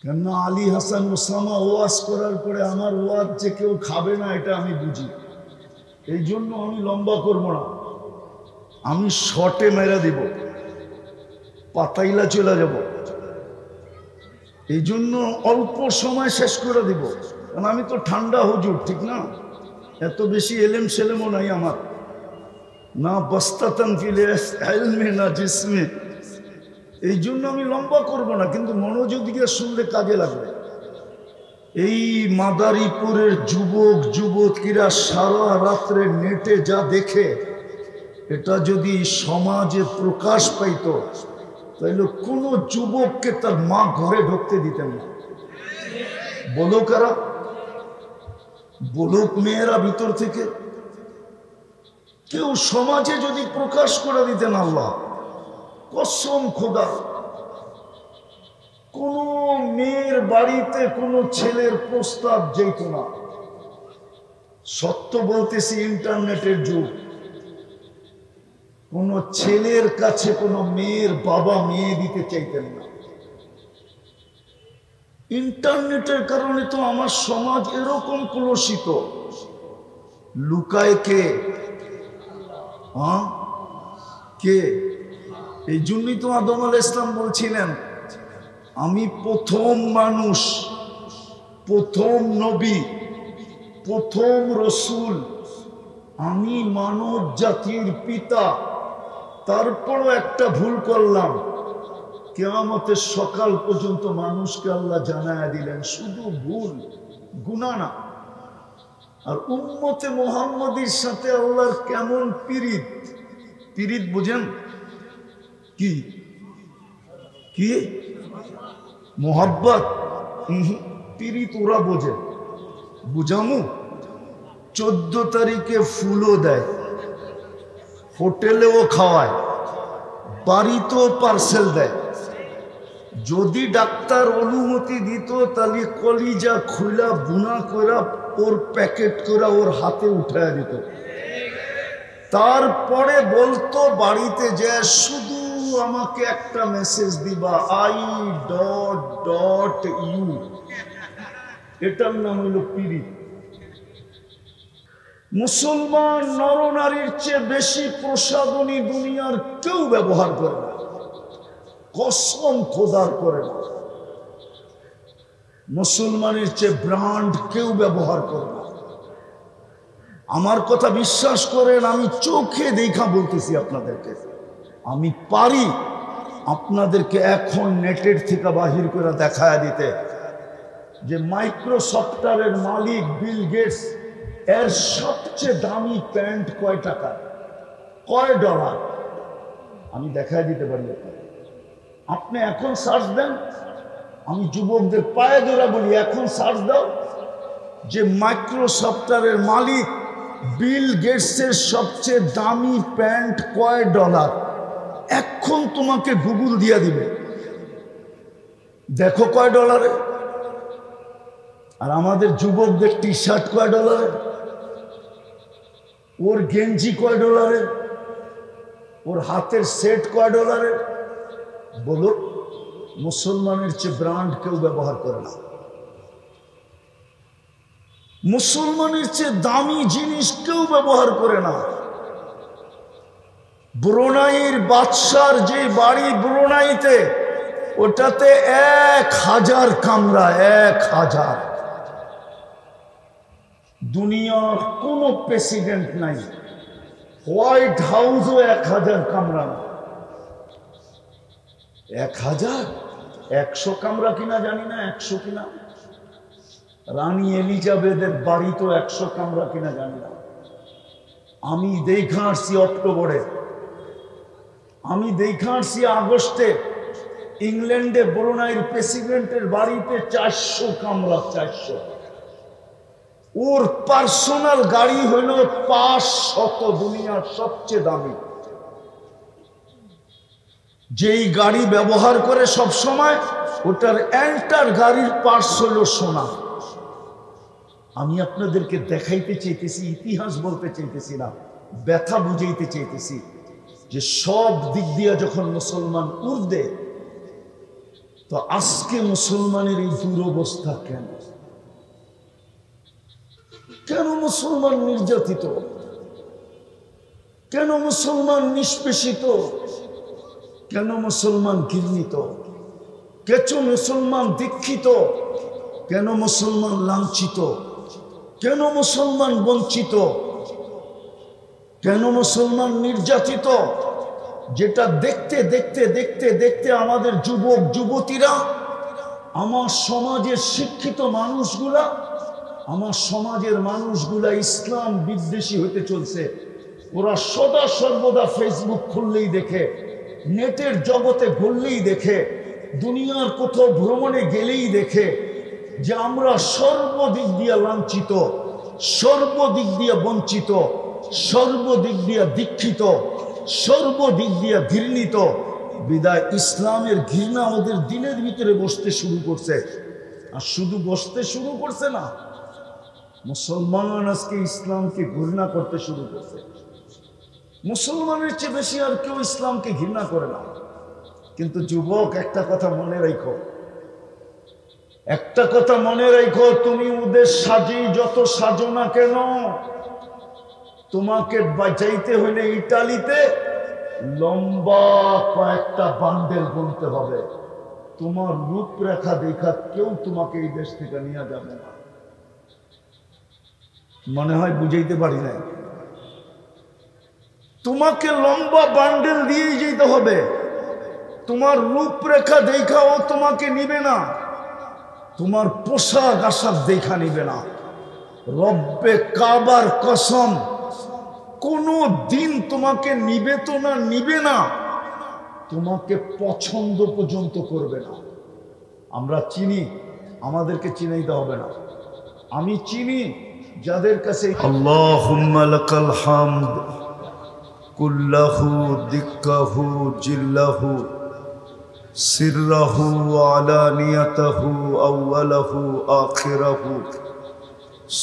কেননা আলী হাসান ওসামা ওয়াজ করার পরে আমার ওয়াজ যে কেউ খাবে না এটা আমি বুঝি, এই জন্য আমি লম্বা করব না, আমি শর্টে মেরে দিব, পাতাইলা চলে যাব, এই জন্য অল্প সময় শেষ করে দিব। কারণ আমি তো ঠান্ডা হুজুর, ঠিক না? এত বেশি এলেম সেলেমও নাই আমার, না বস্তাতান ফিল ইলমে না জিসমে, এই জন্য আমি লম্বা করব না, কিন্তু মনোযোগ দিয়ে শুনলে কাজে লাগবে। এই মাদারীপুরের যুবক যুবতীরা সারা রাত্রে নেটে যা দেখে, এটা যদি সমাজে প্রকাশ পাইত তাহলে কোনো যুবককে তার মা ঘরে ঢুকতে দিতেন না। বলো কারা? বলুক মেয়েরা ভিতর থেকে। কেউ সমাজে যদি প্রকাশ করে দিতেন, আল্লাহ কসম খোদা, কোন মেয়ের বাড়িতে কোনো ছেলের প্রস্তাব যেত না। সত্য বলতেছি, ইন্টারনেটের যুগ, কোন ছেলের কাছে কোনো মেয়ের বাবা মেয়ে দিতে চাইতেন না। ইন্টারনেটের কারণে তো আমার সমাজ এরকম কলুষিত। লুকায় কে? কে? এই জন্যই তো আদম আলাইহিস সালাম বলছিলেন, আমি প্রথম মানুষ, প্রথম নবী, প্রথম রসুল, আমি মানব জাতির পিতা। তারপরও একটা ভুল করলাম, কিয়ামতের সকাল পর্যন্ত মানুষকে আল্লাহ জানায়া দিলেন শুধু ভুল, গুনাহ না। আর উম্মতে মুহাম্মাদীর সাথে আল্লাহর কেমন পীড়িত, পীড়িত বুঝেন? কি কি মোহাব্বত? পীড়িত ওরা বোঝে, বুঝামু? 14 তারিখে ফুলও দেয়, হোটেলেও খাওয়ায়, বাড়িতেও পার্সেল দেয়। যদি ডাক্তার অনুমতি দিত তাহলে কলিজা খুলা বুনা করা ওর প্যাকেট করে ওর হাতে উঠায় দিত। তারপরে বলতো বাড়িতে যে শুধু আমাকে একটা মেসেজ দিবা, I.U, এটার নাম হইল পীড়িত। মুসলমান নরনারীর চেয়ে বেশি প্রসাধনী দুনিয়ার কেউ ব্যবহার করে না, কসম খোদার করে না। মুসলমানের চেয়ে ব্র্যান্ড কেউ ব্যবহার করে না। আমার কথা বিশ্বাস করেন, আমি চোখে দেখা বলতেছি আপনাদেরকে। আমি পারি আপনাদেরকে এখন নেটের থেকে বাহির করে দেখায় দিতে যে মাইক্রোসফটের মালিক বিল গেটস এর সবচেয়ে দামি প্যান্ট কয় টাকা, কয় ডলার, আমি দেখায় দিতে পারি। আপনি এখন সার্চ দেন, আমি যুবকদের পায়ে ধরে বলি, এখন সার্চ দাও যে মাইক্রোসফটের মালিক বিল গেটসের সবচেয়ে দামি প্যান্ট কয় ডলার, এখন তোমাকে গুগল দিয়ে দিবে, দেখো কয় ডলারে। আর আমাদের যুবকদের টি শার্ট কয় ডলারে, ওর গেঞ্জি কয় ডলারে, ওর হাতের সেট কয় ডলারে। বলো, মুসলমানের চেয়ে ব্র্যান্ড কেউ ব্যবহার করে না। মুসলমানের চেয়ে দামি জিনিস কেউ ব্যবহার করে না। ব্রুনাইয়ের বাদশার যে বাড়ি ব্রুনাইতে, ওটাতে 1000 কামরা, 1000। দুনিয়ার কোন প্রেসিডেন্ট নাই, হোয়াইট হাউসও 1000 কামরা না। 1000, 100 কামরা কিনা জানি না, 100 কিনা। রানী এলিজাবেথের বাড়ি তো 100 কামরা কিনা জানি না। আমি দেখা আসছি অক্টোবরে, আমি দেখা আসছি আগস্টে, ইংল্যান্ডে ব্রুনাইয়ের প্রেসিডেন্টের বাড়িতে 400 কামরা, 400। ওর পার্সোনাল গাড়ি হইল 500, দুনিয়ার সবচেয়ে দামি। যেই গাড়ি ব্যবহার করে সব সময়, ওটার এন্টার গাড়ির পার্স হইল সোনা। আমি আপনাদেরকে দেখাইতে চাইতেছি, ইতিহাস বলতে চাইতেছি না, ব্যথা বুঝাইতে চাইতেছি যে সব দিক দিয়ে যখন মুসলমান উর্দে, তো আজকে মুসলমানের এই দুরবস্থা কেন? কেন মুসলমান নির্যাতিত? কেন মুসলমান নিষ্পেষিত? কেন মুসলমান ঘৃণিত? কেন মুসলমান দীক্ষিত? কেন মুসলমান লাঞ্ছিত? কেন মুসলমান বঞ্চিত? কেন মুসলমান নির্যাতিত? যেটা দেখতে দেখতে দেখতে দেখতে আমাদের যুবক যুবতীরা, আমার সমাজের শিক্ষিত মানুষগুলা, আমার সমাজের মানুষগুলা ইসলাম বিদ্বেষী হতে চলছে। ওরা সদা সর্বদা ফেসবুক খুললেই দেখে, নেটের জগতে ঘুরলেই দেখে, দুনিয়ার কোথাও ভ্রমণে গেলেই দেখে যে আমরা সর্বদিক দিয়ে লাঞ্ছিত, সর্বদিক দিয়ে বঞ্চিত, সর্বদিক দিয়ে দীক্ষিত, সর্বদিক দিয়ে ঘৃণিত। বিদায় ইসলামের ঘৃণা ওদের দিনের ভিতরে বসতে শুরু করছে। আর শুধু বসতে শুরু করছে না, মুসলমান আজকে ইসলামকে ঘৃণা করতে শুরু করছে। মুসলমানের চেয়ে বেশি আর কেউ ইসলামকে ঘৃণা করে না। কিন্তু যুবক, একটা কথা মনে রাখো, একটা কথা মনে রাখো, তুমি ওদের সাজেই যত সাজো না কেন, তোমাকে বাঁচাইতে হলে ইটালিতে লম্বা কয়েকটা বান্ডেল গুনতে হবে। তোমার রূপরেখা দেখা কেউ তোমাকে এই দেশ থেকে নিয়ে যাবে না। মনে হয় বুঝাইতে পারি না। তোমাকে লম্বা বান্ডেল দিয়ে যেতে হবে। তোমার রূপরেখা দেখাও তোমাকে নিবে না, তোমার পোশাক আশাক দেখা নিবে না। রব্বে কাবার কসম, কোনো দিন তোমাকে নিবে তো না, নিবে না, তোমাকে পছন্দ পর্যন্ত করবে না। আমরা চিনি, আমাদেরকে চিনাইতে হবে না। আমি চিনি যাদের কাছে আল্লাহুম্মা লাকাল হামদ কুল্লাহু দিক্কাহু জিল্লাহু সিররাহু আলানিয়াতাহু আউওয়ালাহু আখিরাহু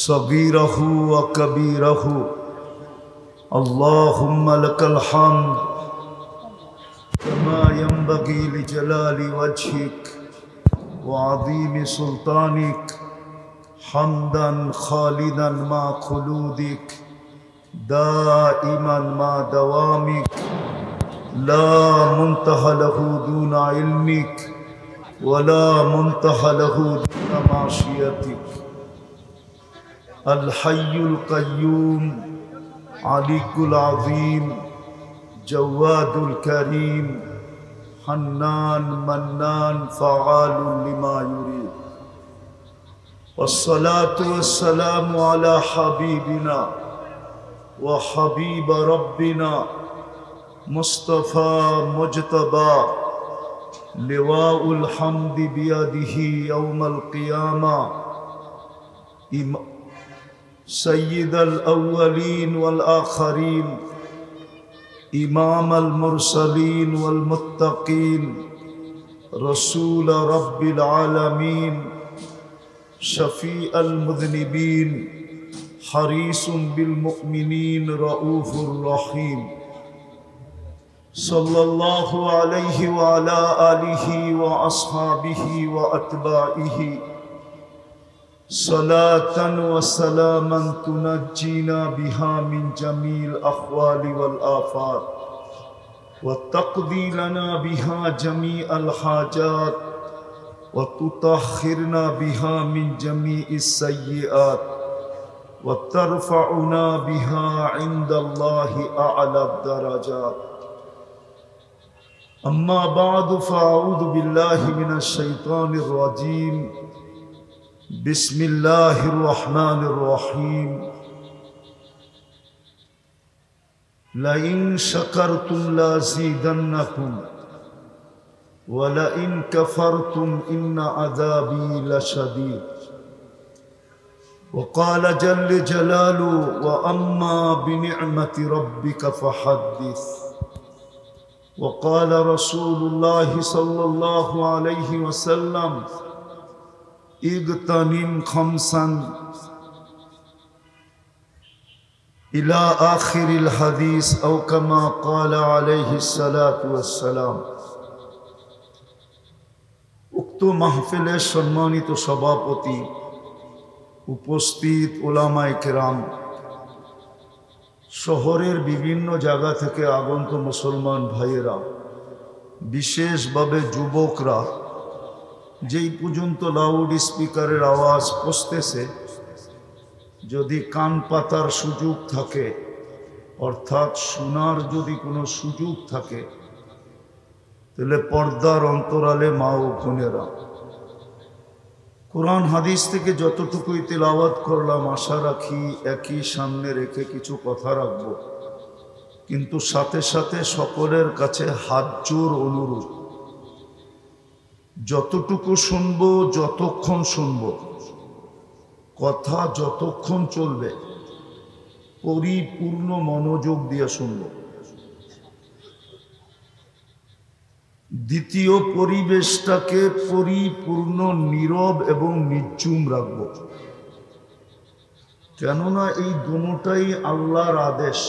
সগীরাহু ওয়া কবীরাহু। আল্লাহুম্মা লাকাল হামদ কামা ইয়ানবাগি লিজালালি ওয়াজহিক ওয়া আযীমি সুলতানিক হামদান খালিদান মা খুলুদিক দাইমান মা দাওয়ামিক লা মুনতাহা লাহু দুনা ইলমিক ওয়া লা মুনতাহা লাহু দুনা মাশিয়াতিক। আল হাইয়ুল কাইয়্যুম আলিকুল আযীম জাওয়াদুল কারীম হান্নান মান্নান ফাআলুন লিমা ইউরিদ। والصلاة والسلام على حبيبنا وحبيب ربنا مصطفى مجتبى لواء الحمد بيده يوم القيامة سيد الأولين والآخرين إمام المرسلين والمتقين رسول رب العالمين شفيع المذنبين حريص بالمؤمنين رؤوف رحيم صلى الله عليه وعلى آله وأصحابه وأتباعه صلاة وسلاما تنجينا بها من جميع الأحوال والآفات وتقضي لنا بها جميع الحاجات وتطهرنا بها من جميع السيئات وترفعنا بها عند الله أعلى الدرجات. أما بعد فأعوذ بالله من الشيطان الرجيم. بسم الله الرحمن الرحيم. لئن شكرتم لأزيدنكم ولئن كفرتم إن عذابي لشديد. وقال جل جلاله وأما بنعمة ربك فحدث. وقال رسول الله صلى الله عليه وسلم اغتنم خمسا إلى آخر الحديث أو كما قال عليه الصلاة والسلام. উক্ত মাহফিলের সম্মানিত সভাপতি, উপস্থিত ওলামায়ে কেরাম, শহরের বিভিন্ন জায়গা থেকে আগত মুসলমান ভাইয়েরা, বিশেষভাবে যুবকরা, যেই পর্যন্ত লাউড স্পিকারের আওয়াজ পৌঁছতেছে, যদি কান পাতার সুযোগ থাকে, অর্থাৎ শোনার যদি কোনো সুযোগ থাকে, তাহলে পর্দার অন্তরালে মা ও বোনেরা, কোরআন হাদিস থেকে যতটুকুই তিলাওয়াত করলাম, আশা রাখি একই সামনে রেখে কিছু কথা রাখব, কিন্তু সাথে সাথে সকলের কাছে হাত জোর অনুরোধ, যতটুকু শুনব, যতক্ষণ শুনব, কথা যতক্ষণ চলবে, পরিপূর্ণ মনোযোগ দিয়ে শুনব। দ্বিতীয়, পরিবেশটাকে পরিপূর্ণ নীরব এবং নির্জুম রাখব, কেননা এই দুটোটাই আল্লাহর আদেশ।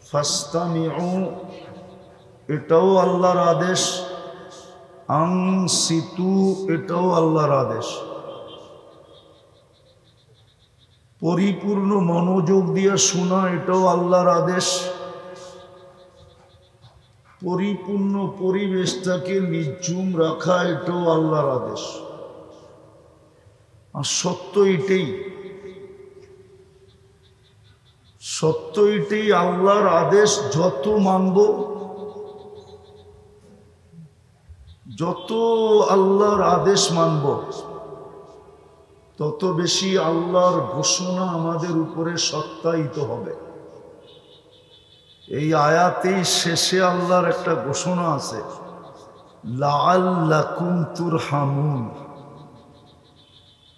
ফাস্তামিউ, এটাও আল্লাহর আদেশ, আনসিতু, এটাও আল্লাহর আদেশ। পরিপূর্ণ মনোযোগ দিয়ে শোনা, এটাও আল্লাহর আদেশ। পরিপূর্ণ পরিবেশটাকে নির্জুম রাখা, এটাও আল্লাহর আদেশ। আর সত্য এটাই, সত্য এটাই, আল্লাহর আদেশ যত মানব, যত আল্লাহর আদেশ মানব, তত বেশি আল্লাহর ঘোষণা আমাদের উপরে সত্যায়িত হবে। এই আয়াতেই শেষে আল্লাহর একটা ঘোষণা আছে, লাআল্লাকুম তুরহামুন,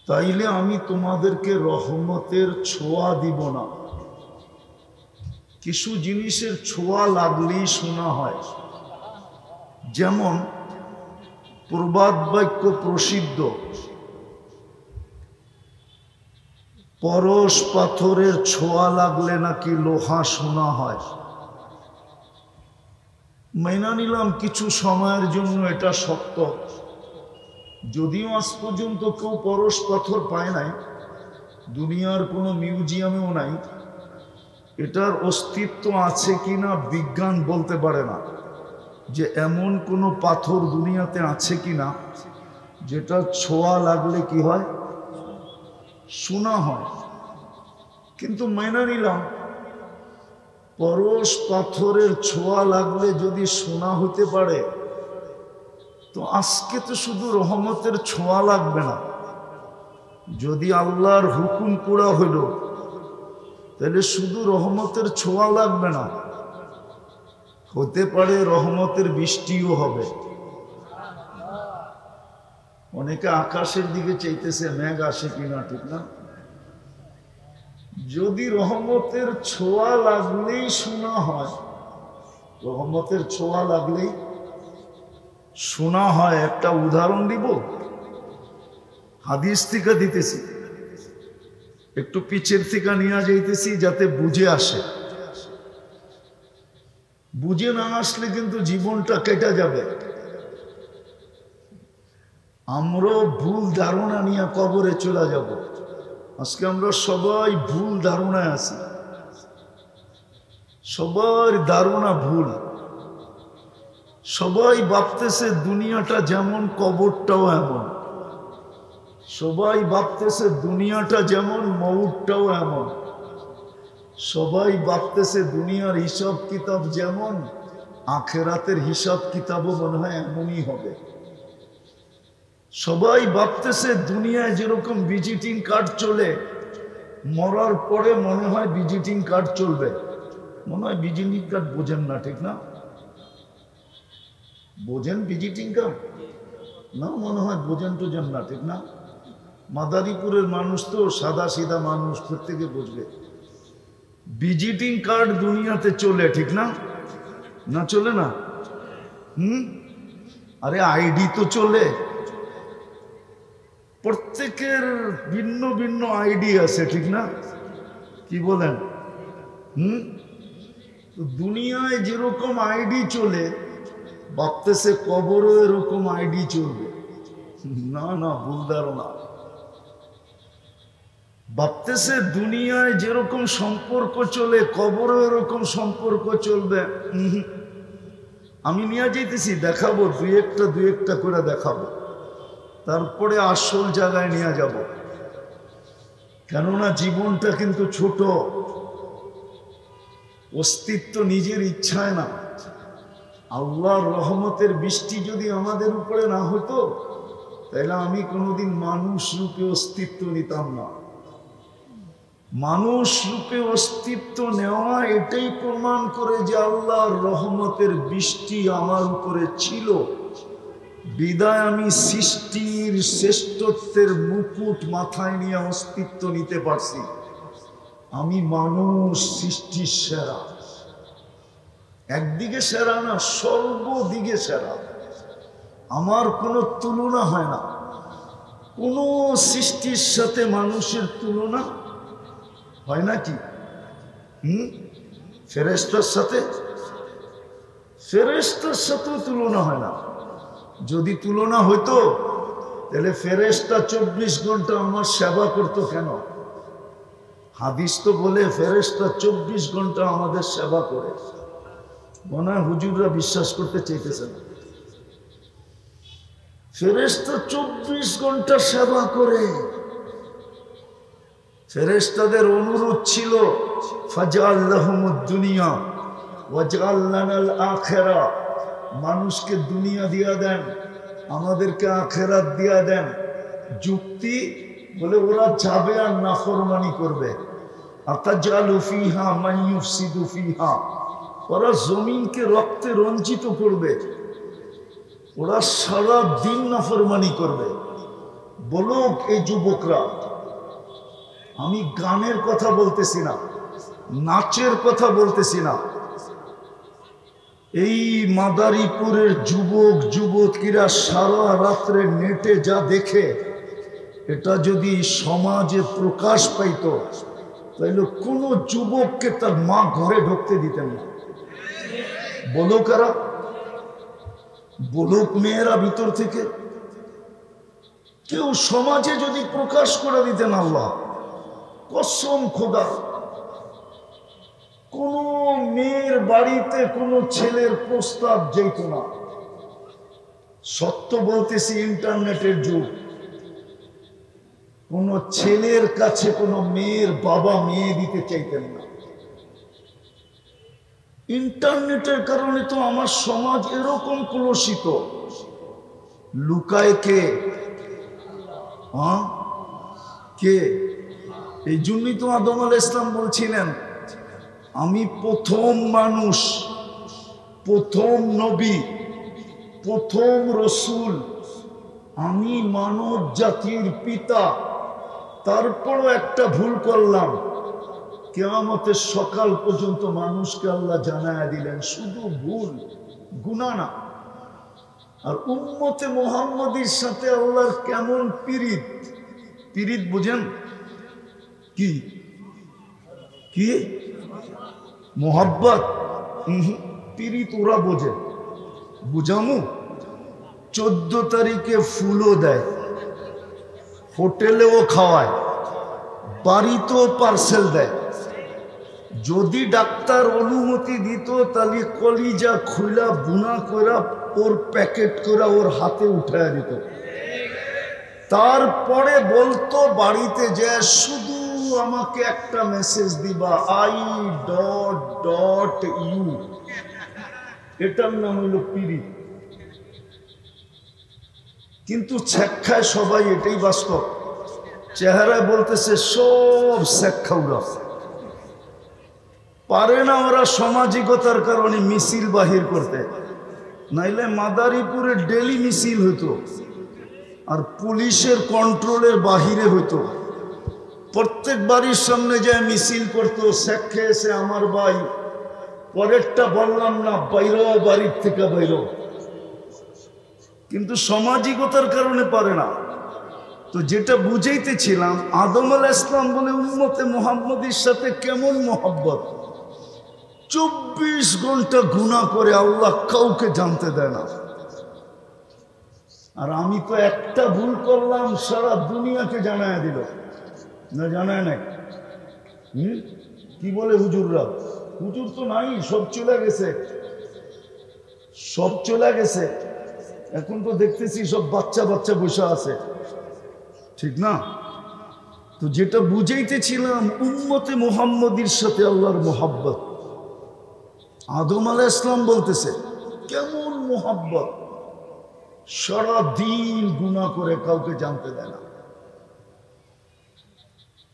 তাইলে আমি তোমাদেরকে রহমতের ছোঁয়া দিব না। কিছু জিনিসের ছোঁয়া লাগলেই শোনা হয়, যেমন প্রবাদ বাক্য প্রসিদ্ধ, পরশ পাথরের ছোঁয়া লাগলে নাকি লোহা শোনা হয়। মেনে নিলাম কিছু সময়ের জন্য এটা সত্য, যদিও আজ পর্যন্ত কেউ পরশ পাথর পায় নাই, দুনিয়ার কোনো মিউজিয়ামেও নাই। এটার অস্তিত্ব আছে কিনা বিজ্ঞান বলতে পারে না, যে এমন কোনো পাথর দুনিয়াতে আছে কিনা যেটা ছোঁয়া লাগলে কি হয়, শোনা হয়। কিন্তু মেনে নিলাম পরশ পাথরের ছোঁয়া লাগলে যদি শোনা হতে পারে, তো আজকে তো শুধু রহমতের ছোঁয়া লাগবে না, যদি আল্লাহর হুকুম পুরা হইল, তাহলে শুধু রহমতের ছোঁয়া লাগবে না, হতে পারে রহমতের বৃষ্টিও হবে। অনেকে আকাশের দিকে চাইতেছে মেঘ আসে কিনা, ঠিক না? যদি রহমতের ছোঁয়া লাগলেই শোনা হয়, রহমতের ছোঁয়া লাগলেই শোনা হয়। একটা উদাহরণ দিব, হাদিস থেকে দিতেছি, একটু পিছের থেকে নিয়ে যাইতেছি যাতে বুঝে আসে। বুঝে না আসলে কিন্তু জীবনটা কেটে যাবে। আমরাও ভুল ধারণা নিয়ে কবরে চলে যাব। আজকে আমরা সবাই ভুল ধারণায় আছি, সবার ধারণা ভুল। সবাই ভাবতেছে দুনিয়াটা যেমন কবরটাও এমন, সবাই ভাবতেছে দুনিয়াটা যেমন মউতটাও এমন, সবাই ভাবতেছে দুনিয়ার হিসাব কিতাব যেমন আখেরাতের হিসাব কিতাবও মনে হয় এমনই হবে। সবাই ভাবতেছে দুনিয়ায় যেরকম ভিজিটিং কার্ড চলে, মরার পরে মনে হয় ভিজিটিং কার্ড চলবে। মনে হয় ভিজিটিং কার্ড বোঝেন না, ঠিক না? বোঝেন ভিজিটিং কার্ড না? মনে হয় বোঝেন টোঝেন না, ঠিক না? মাদারীপুরের মানুষ তো সাদা সিধা মানুষ, প্রত্যেকে বুঝবে। ভিজিটিং কার্ড দুনিয়াতে চলে, ঠিক না? না চলে না? আরে আইডি তো চলে, প্রত্যেকের ভিন্ন ভিন্ন আইডি আছে, ঠিক না? কি বলেন? দুনিয়ায় যেরকম আইডি চলে, ভাবতেছে কবরও এরকম আইডি চলবে। না না, ভুল ধারণা। ভাবতেছে দুনিয়ায় যেরকম সম্পর্ক চলে কবরও এরকম সম্পর্ক চলবে। আমি নিয়ে যেতেছি, দেখাবো দুই একটা করে দেখাবো, তারপরে আসল জায়গায় নিয়ে যাব। কেননা জীবনটা কিন্তু ছোট, অস্তিত্ব নিজের ইচ্ছায় না। আল্লাহর রহমতের বৃষ্টি যদি আমাদের উপরে না হতো তাহলে আমি কোনোদিন মানুষ রূপে অস্তিত্ব নিতাম না। মানুষ রূপে অস্তিত্ব নেওয়া এটাই প্রমাণ করে যে আল্লাহর রহমতের বৃষ্টি আমার উপরে ছিল, বিদায় আমি সৃষ্টির শ্রেষ্ঠত্বের মুকুট মাথায় নিয়ে অস্তিত্ব নিতে পারছি। আমি মানুষ, সৃষ্টির সেরা। একদিকে সেরা না, সর্বদিকে সেরা। আমার কোনো তুলনা হয় না। কোনো সৃষ্টির সাথে মানুষের তুলনা হয় নাকি? ফেরেশতার সাথেও তুলনা হয় না। যদি তুলনা হইতো তাহলে ফেরেশতা 24 ঘন্টা আমার সেবা করতো কেন? হাদিস তো বলে ফেরেশতা 24 ঘন্টা আমাদের সেবা করে। মনে হয় হুজুররা বিশ্বাস করতে চাইতেছে না। ফেরেশতা 24 ঘন্টা সেবা করে। ফেরেশতাদের অনুরোধ ছিল ফাজআল লাহুমুদ দুনিয়া ওয়াজআল লানাল আখিরা, মানুষকে দুনিয়া দিয়া দেন, আমাদেরকে আখিরাত দিয়া দেন। যুক্তি বলে ওরা যাবে আর নাফরমানি করবে। আতাজালু ফিহা মান ইউফসিদু ফিহা, ওরা জমিনকে রক্তে রঞ্জিত করবে, ওরা সারা দিন নাফরমানি করবে। বলুক এই যুবকরা, আমি গানের কথা বলতেছি না, নাচের কথা বলতেছি না। এই মাদারীপুরের যুবক যুবতীরা সারা রাত্রে নেটে যা দেখে, এটা যদি সমাজে প্রকাশ পাইত তাহলে কোনো যুবককে তার মা ঘরে ঢুকতে দিতেন না। বলো কারা? বলুক মেয়েরা ভিতর থেকে। কেউ সমাজে যদি প্রকাশ করে দিতেন, আল্লাহ কসম খোদা, কোন মেয়ের বাড়িতে কোনো ছেলের প্রস্তাব যেত না। সত্য বলতেছি, ইন্টারনেটের যুগ। কোন ছেলের কাছে কোনো মেয়ের বাবা মেয়ে দিতে চাইতেন না। ইন্টারনেটের কারণে তো আমার সমাজ এরকম কলুষিত। লুকায় কে? কে? এই জন্যই তো আদম আলাইহিস সালাম বলছিলেন, আমি প্রথম মানুষ, প্রথম নবী, প্রথম রসুল, আমি মানব জাতির পিতা। তারপরও একটা ভুল করলাম, কিয়ামতের সকাল পর্যন্ত মানুষকে আল্লাহ জানায়া দিলেন শুধু ভুল, গুনাহ না। আর উম্মতে মুহাম্মদীর সাথে আল্লাহর কেমন পীড়িত। পীড়িত বুঝেন কি? কি মোহাব্বত? পীড়িত ওরা বোঝে, বুঝামু। 14 তারিখে ফুলও দেয়, হোটেলেও খাওয়ায়, বাড়িতেও পার্সেল দেয়। যদি ডাক্তার অনুমতি দিত তাহলে কলিজা খুলা বুনা করা ওর প্যাকেট করে ওর হাতে উঠায় দিত। তারপরে বলতো বাড়িতে যে শুধু আমাকে একটা মেসেজ দিবা, I.U, এটার নাম হইল পীড়িত। কিন্তু ছেক্ষায় সবাই, এটাই বাস্তব। চেহারায় বলতেছে সব ছেক্ষাউরা পারে না, ওরা সামাজিকতার কারণে মিছিল বাহির করতে। নাইলে মাদারীপুরে ডেলি মিছিল হইতো, আর পুলিশের কন্ট্রোলের বাহিরে হইতো। প্রত্যেক বাড়ির সামনে যায় মিছিল করতো, শেখে এসে আমার ভাই, পরেরটা বললাম না, বাইরো বাড়ির থেকে বাইরো। কিন্তু সামাজিকতার কারণে পারে না। তো যেটা বুঝাইতেছিলাম, আদম আলাইহিস সালাম বলে উম্মতে মুহাম্মদীর সাথে কেমন মহব্বত। 24 ঘন্টা গুনাহ করে আল্লাহ কাউকে জানতে দেয় না। আর আমি তো একটা ভুল করলাম সারা দুনিয়াকে জানায় দিল, না জানায় নাই? কি বলে হুজুররা? হুজুর তো নাই, সব চলে গেছে, সব চলে গেছে। এখন তো দেখতেছি সব বাচ্চা বাচ্চা বসে আছে, ঠিক না? তো যেটা বুঝাইতেছিলাম, উম্মতে মুহাম্মদীর সাথে আল্লাহর মোহাব্বত। আদম আলাইহিস সালাম বলতেছে কেমন মোহাব্বত, সারা দিন গুনাহ করে কাউকে জানতে দেয় না।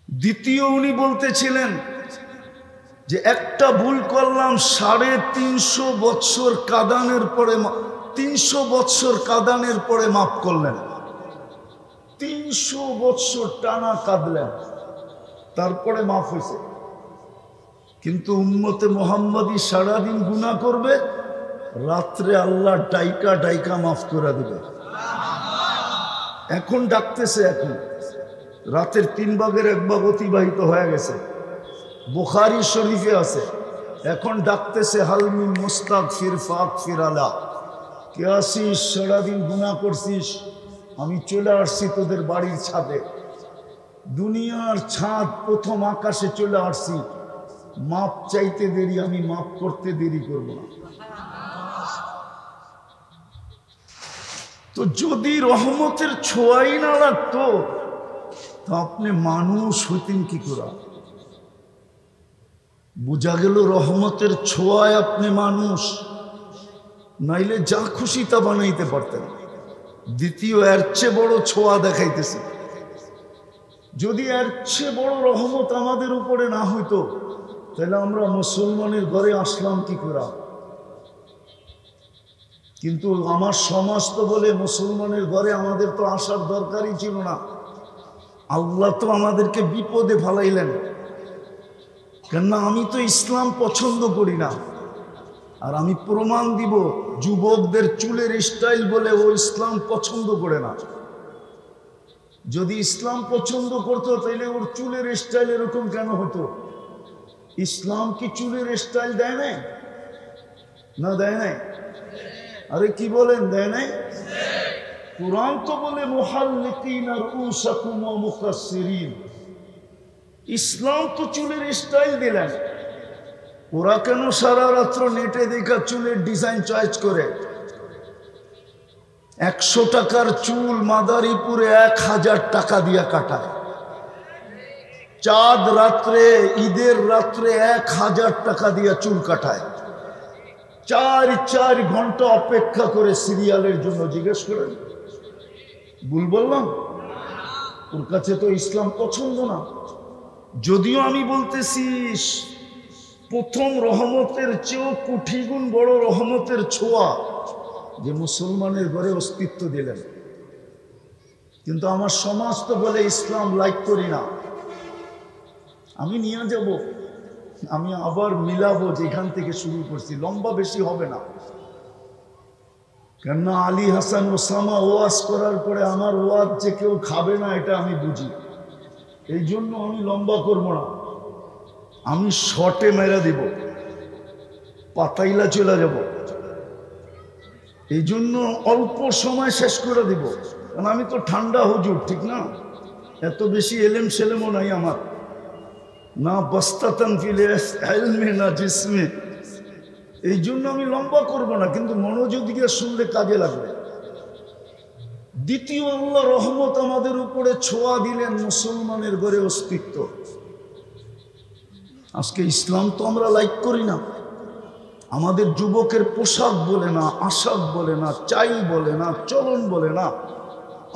দ্বিতীয় উনি বলতেছিলেন যে একটা ভুল করলাম, 350 বৎসর কাঁদানের পরে 300 বৎসর কাঁদানের পরে মাফ করলেন। 300 বৎসর টানা কাঁদলেন, তারপরে মাফ হয়েছে। কিন্তু উম্মতে মুহাম্মদী সারাদিন গুনাহ করবে, রাত্রে আল্লাহ ডাইকা ডাইকা মাফ করে দিবে। এখন ডাকতেছে, এখন রাতের 3 ভাগের 1 ভাগ অতিবাহিত হয়ে গেছে, বুখারী শরীফে আছে। এখন ডাকতেছে হালমিন মুস্তাগফির ফাগফির আলা, কে আসিস? সারাদিন গুনাহ করছিস, আমি চলে আসছি তোদের বাড়ির ছাদে, দুনিয়ার ছাদ, প্রথম আকাশে চলে আসছি। মাপ চাইতে দেরি, আমি মাপ করতে দেরি করব না। তো যদি রহমতের ছোঁয়াই না লাগতো তো আপনি মানুষ হইতেন কি করে? বোঝা গেল রহমতের ছোঁয়ায় আপনি মানুষ, নাইলে যা খুশি তা বানাইতে পারতেন। দ্বিতীয়, এর চেয়ে বড় ছোঁয়া দেখাইতেছে। যদি এর চেয়ে বড় রহমত আমাদের উপরে না হইতো তাহলে আমরা মুসলমানের ঘরে আসলাম কি করে? কিন্তু আমার সমাজ তো বলে মুসলমানের ঘরে আমাদের তো আসার দরকারই ছিল না। আল্লাহ তো আমাদেরকে বিপদে ফেলাইলেন, কেননা আমি তো ইসলাম পছন্দ করি না। আর আমি প্রমাণ দিব, যুবকদের চুলের স্টাইল বলে ও ইসলাম পছন্দ করে না। যদি ইসলাম পছন্দ করতো তাহলে ওর চুলের স্টাইল এরকম কেন হতো? ইসলাম কি চুলের স্টাইল দেয় নাই? না দেয় নাই? আরে কি বলেন, দেয় নাই? কুরআন তো বলে মুহাল্লিকিনা রুউসাকুম ওয়া মুকাসসিরিন। ইসলাম তো চুলের স্টাইল দিলেন। ওরা কেন সারা রাত্র নেটে দেখা চুলের ডিজাইন চয়েস করে? 100 টাকার চুল মাদারীপুরে 1000 টাকা দিয়া কাটায়। চাঁদ রাত্রে, ঈদের রাত্রে 1000 টাকা দিয়া চুল কাটায়। 4 ঘন্টা অপেক্ষা করে সিরিয়ালের জন্য। জিজ্ঞেস করেন, ভুল বললাম? ওর কাছে তো ইসলাম পছন্দ না। যদিও আমি বলতেছি প্রথম রহমতের চেয়েও কোটি গুণ বড় রহমতের ছোঁয়া যে মুসলমানের ঘরে অস্তিত্ব দিলেন। কিন্তু আমার সমাজ তো বলে ইসলাম লাইক করি না। আমি নিয়ে যাব, আমি আবার মিলাবো যেখান থেকে শুরু করছি, লম্বা বেশি হবে না। কেননা আলী হাসান ওসামা ওয়াজ করার পরে আমার ওয়াজ যে কেউ খাবে না এটা আমি বুঝি, এই জন্য আমি লম্বা করবো না। আমি শর্টে মেরে দিব, পাতাইলা চলে যাব। এই জন্য অল্প সময় শেষ করে দিব, কারণ আমি তো ঠান্ডা হুজুর, ঠিক না? এত বেশি এলেম সেলেমও নাই আমার, না বস্তাতান ফিল ইলমি না জিসমে। এই জন্য আমি লম্বা করব না, কিন্তু মনোযোগ দিয়ে শুনলে কাজে লাগবে। দ্বিতীয়, আল্লাহ রহমত আমাদের উপরে ছোঁয়া দিলেন, মুসলমানের ঘরে অস্তিত্ব। আজকে ইসলাম তো আমরা লাইক করি না। আমাদের যুবকের পোশাক বলে না, আশাক বলে না, চাই বলে না, চলন বলে না,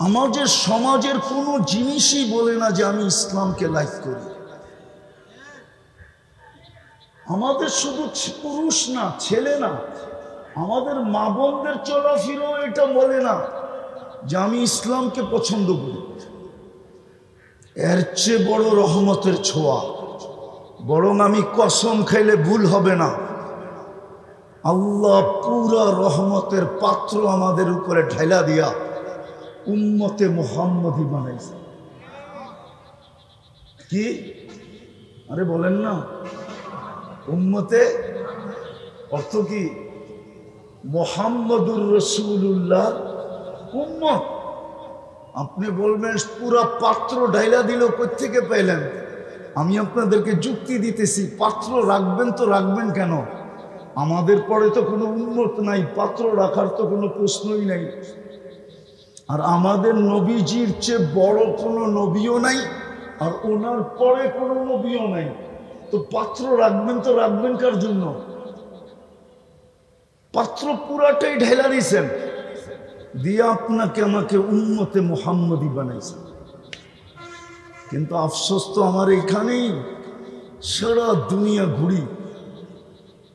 আমাদের সমাজের কোনো জিনিসই বলে না যে আমি ইসলামকে লাইক করি। আমাদের শুধু পুরুষ না, ছেলে না, আমাদের মা বোনদের চলাফেরা এটা বলে না যে আমি ইসলামকে পছন্দ করি। এর চেয়ে বড় রহমতের ছোঁয়া। বরং আমি কসম খাইলে ভুল হবে না, আল্লাহ পুরা রহমতের পাত্র আমাদের উপরে ঢাইলা দিয়া উম্মতে মুহাম্মদী বানাইছে। কি আরে বলেন না, উম্মতে অর্থ কি? মুহাম্মদুর রাসূলুল্লাহ উম্মত। আপনি বলবেন পুরা পাত্র ঢাইলা দিল, কোত্থেকে পেলেন? আমি আপনাদেরকে যুক্তি দিতেছি, পাত্র রাখবেন তো রাখবেন কেন? আমাদের পরে তো কোনো উম্মত নাই, পাত্র রাখার তো কোনো প্রশ্নই নাই। আর আমাদের নবীজির চেয়ে বড় কোনো নবীও নাই, আর ওনার পরে কোনো নবীও নাই, তো পাত্র রাখবেন তো রাখবেন কার জন্য? পাত্র পুরাটাই ঢেলা দিয়েছেন, দিয়ে আপনাকে আমাকে উম্মতে মুহাম্মদী বানাইছেন। কিন্তু আফসোস তো আমার এখানেই, সারা দুনিয়া ঘুরি,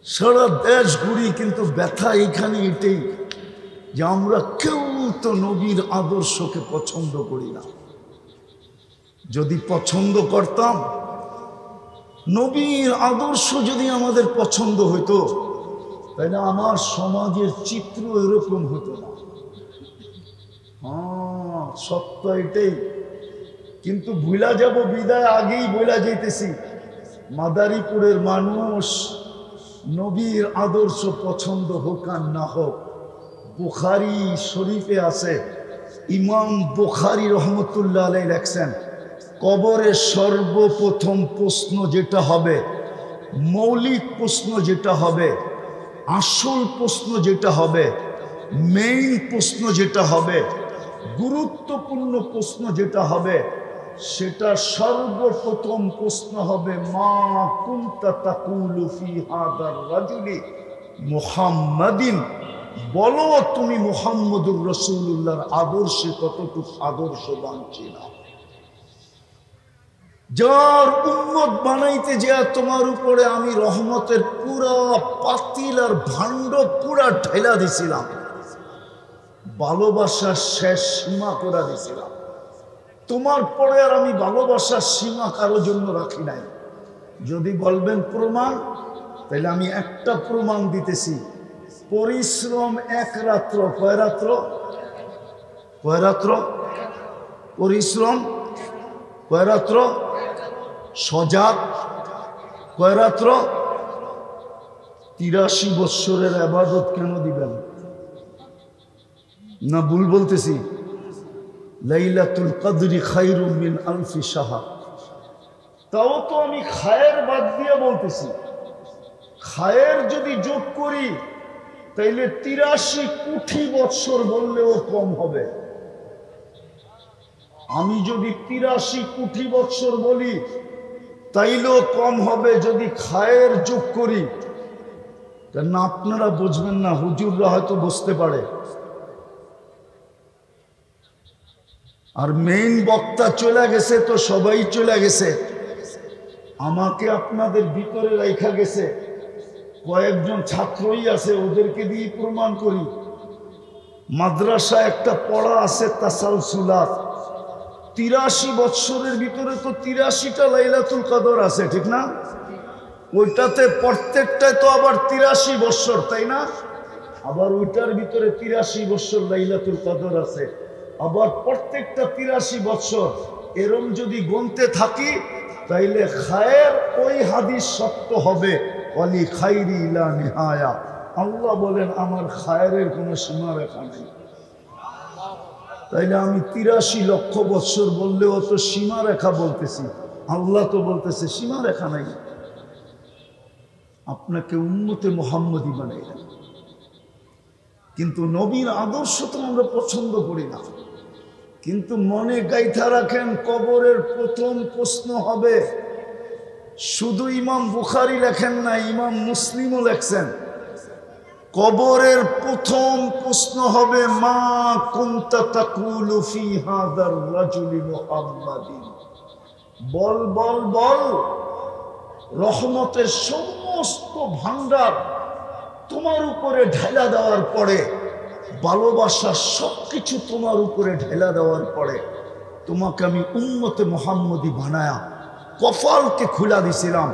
সারা দেশ ঘুরি, কিন্তু ব্যথা এখানে এটাই যে আমরা কেউ তো নবীর আদর্শকে পছন্দ করি না। যদি পছন্দ করতাম, নবীর আদর্শ যদি আমাদের পছন্দ হইতো, তাহলে আমার সমাজের চিত্র এরকম হতো না। হ্যাঁ, সত্য এটাই। কিন্তু ভুলা যাব বিদায় আগেই বলা যাইতেছি, মাদারীপুরের মানুষ নবীর আদর্শ পছন্দ হোক আর না হোক, বুখারী শরীফে আছে, ইমাম বুখারী রহমতুল্লাহ আলাইহি লেখছেন, কবরের সর্বপ্রথম প্রশ্ন যেটা হবে, মৌলিক প্রশ্ন যেটা হবে, আসল প্রশ্ন যেটা হবে, মেইন প্রশ্ন যেটা হবে, গুরুত্বপূর্ণ প্রশ্ন যেটা হবে, সেটা সর্বপ্রথম প্রশ্ন হবে, মা কুনতা তাকুলু ফি হাদার রাজুলি মুহাম্মাদিন, বলো তুমি মুহাম্মদুর রাসূলুল্লাহর আদর্শে কতটুকু আদর্শবান ছিল। যার উম্মত বানাইতে যে তোমার উপরে আমি রহমতের পুরা পাতিল আর ভাণ্ড পুরা ঢেলা দিছিলাম, ভালোবাসার শেষ সীমা করে দিছিলাম, তোমার পরে আর আমি ভালোবাসার সীমা কারোর জন্য রাখি নাই। যদি বলবেন প্রমাণ, তাহলে আমি একটা প্রমাণ দিতেছি। পরিশ্রম এক রাত্র, কয় রাত্র? কয় রাত্র? পরিশ্রম কয় রাত্র? সজাগ কয় রাত্র? 83 বৎসরের ইবাদত কেন দিবেন? না ভুল বলতেছি? লাইলাতুল কদরি খায়রুম মিন আলফি শাহর। তাও তো আমি খায়ের বাদ দিয়ে বলতেছি। খায়ের যদি যোগ করি তাইলে 83 কোটি বৎসর বললেও কম হবে। আমি যদি 83 কোটি বৎসর বলি তাইলেও কম হবে যদি খায়ের যোগ করি। কেন আপনারা বুঝবেন না, হুজুররা হয়তো বুঝতে পারে। আর মেইন বক্তা চলে গেছে তো সবাই চলে গেছে, আমাকে আপনাদের ভিতরে রাখা গেছে, কয়েকজন ছাত্রই আছে, ওদেরকে দিয়ে প্রমাণ করি। মাদ্রাসা একটা পড়া আছে তাসালসুলাত, 83 বৎসরের ভিতরে তো 83টা লাইলাতুল কদর আছে, ঠিক না? ওইটাতে প্রত্যেকটায় তো আবার 83 বৎসর, তাই না? আবার ওইটার ভিতরে 83 বৎসর লাইলাতুল কদর আছে, আবার প্রত্যেকটা 83 বৎসর। এরম যদি গুনতে থাকি তাইলে খায়ের ওই হাদিস সত্য হবে, ওয়ালি খাইরি লা নিহায়া। আল্লাহ বলেন আমার খায়েরের কোনো সীমা রেখা নেই। তাইলে আমি 83 লক্ষ বৎসর বললেও তো সীমা রেখা বলতেছি, আল্লাহ তো বলতেছে সীমা রেখা নাই। আপনাকে উম্মতে মুহাম্মদী বানাইলেন, কিন্তু নবীর আদর্শ তো আমরা পছন্দ করি না। কিন্তু মনে গাইথা রাখেন, কবরের প্রথম প্রশ্ন হবে, শুধু ইমাম বুখারী লেখেন না, ইমাম মুসলিমও লেখছেন, কবরের প্রথম প্রশ্ন হবে, মা কুনতা তাকুলু ফি হাদার রাজুলি মুহাম্মাদিন। বল বল বল, রহমতের সমস্ত ভান্ডার তোমার উপরে ঢেলা দেওয়ার পরে, ভালোবাসার সবকিছু তোমার উপরে ঢেলা দেওয়ার পরে, তোমাকে আমি উম্মতে মুহাম্মদী বানায়া কপালকে খুলা দিছিলাম,